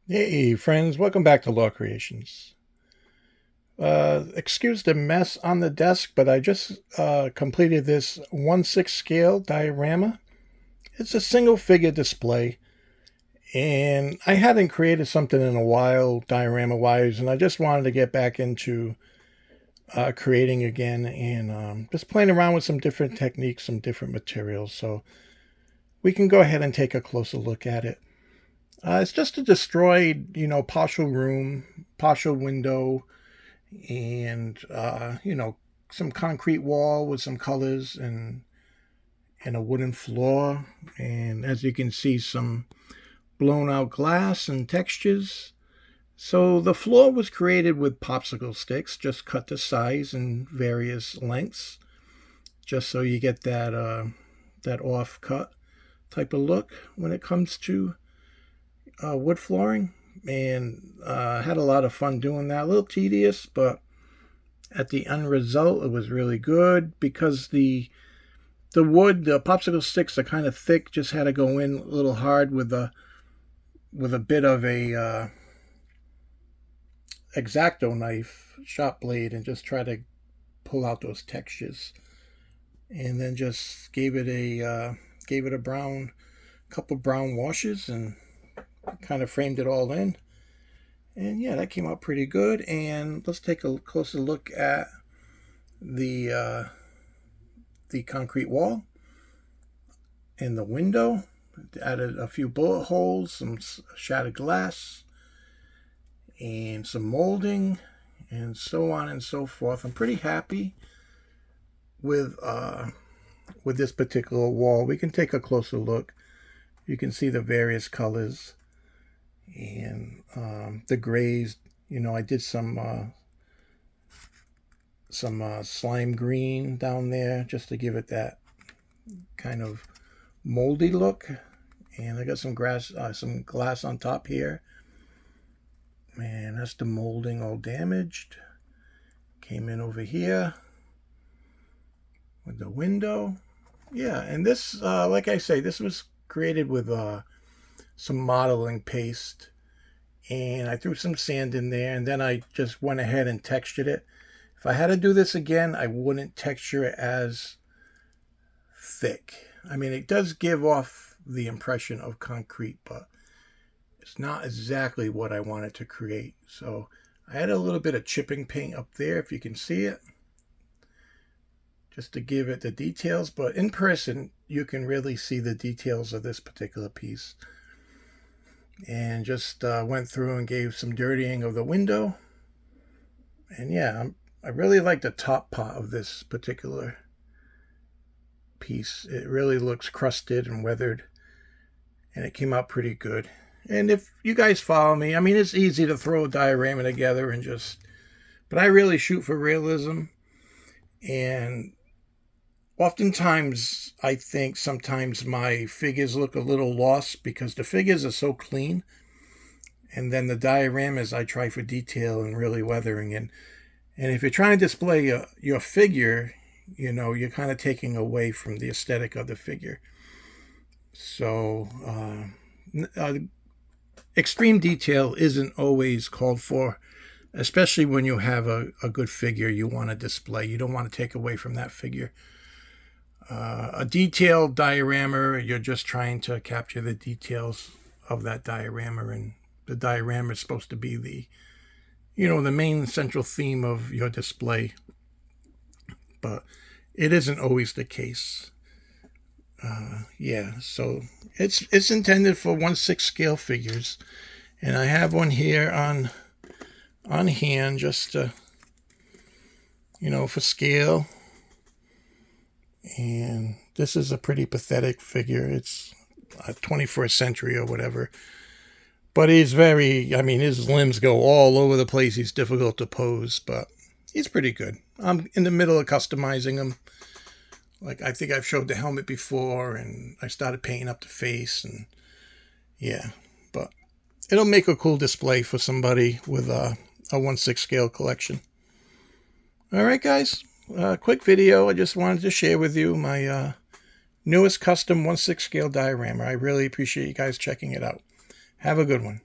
Hey friends, welcome back to Law Creations. Excuse the mess on the desk, but I just completed this 1/6 scale diorama. It's a single figure display, and I hadn't created something in a while, diorama-wise, and I just wanted to get back into creating again and just playing around with some different techniques, some different materials. So we can go ahead and take a closer look at it. It's just a destroyed, partial room, partial window, and some concrete wall with some colors and a wooden floor, and as you can see, some blown out glass and textures. So the floor was created with popsicle sticks, just cut to size in various lengths, just so you get that off cut type of look when it comes to wood flooring. And had a lot of fun doing that. A little tedious, but at the end result, it was really good because the wood, the popsicle sticks are kind of thick. Just had to go in a little hard with a bit of a X-Acto knife, sharp blade, and just try to pull out those textures. And then just gave it a brown, couple brown washes, and kind of framed it all in. And yeah, that came out pretty good. And let's take a closer look at the concrete wall and the window. Added a few bullet holes, some shattered glass, and some molding, and so on and so forth. I'm pretty happy with this particular wall. We can take a closer look. You can see the various colors and the grays. I did some slime green down there just to give it that kind of moldy look. And I got some glass on top here. Man, that's the molding all damaged. Came in over here with the window. Yeah, and this, like I say, this was created with some modeling paste, and I threw some sand in there, and then I just went ahead and textured it. If I had to do this again, I wouldn't texture it as thick. I mean, it does give off the impression of concrete, but it's not exactly what I wanted to create. So I had a little bit of chipping paint up there, if you can see it, just to give it the details. But in person, you can really see the details of this particular piece. And just went through and gave some dirtying of the window. And yeah, I really like the top part of this particular piece. It really looks crusted and weathered, and it came out pretty good. And if you guys follow me, I mean, it's easy to throw a diorama together and but I really shoot for realism. And oftentimes, I think sometimes my figures look a little lost because the figures are so clean. And then the dioramas, I try for detail and really weathering. And if you're trying to display your figure, you're kind of taking away from the aesthetic of the figure. So extreme detail isn't always called for, especially when you have a good figure you want to display. You don't want to take away from that figure. A detailed diorama, you're just trying to capture the details of that diorama, and the diorama is supposed to be the main central theme of your display. But it isn't always the case. Yeah, so it's intended for 1/6 scale figures, and I have one here on hand just to, for scale. And this is a pretty pathetic figure. It's a 21st century or whatever. But he's his limbs go all over the place. He's difficult to pose, but he's pretty good. I'm in the middle of customizing him. Like, I think I've showed the helmet before, and I started painting up the face, and yeah. But it'll make a cool display for somebody with a 1/6 scale collection. All right, guys. Quick video. I just wanted to share with you my newest custom 1/6 scale diorama. I really appreciate you guys checking it out. Have a good one.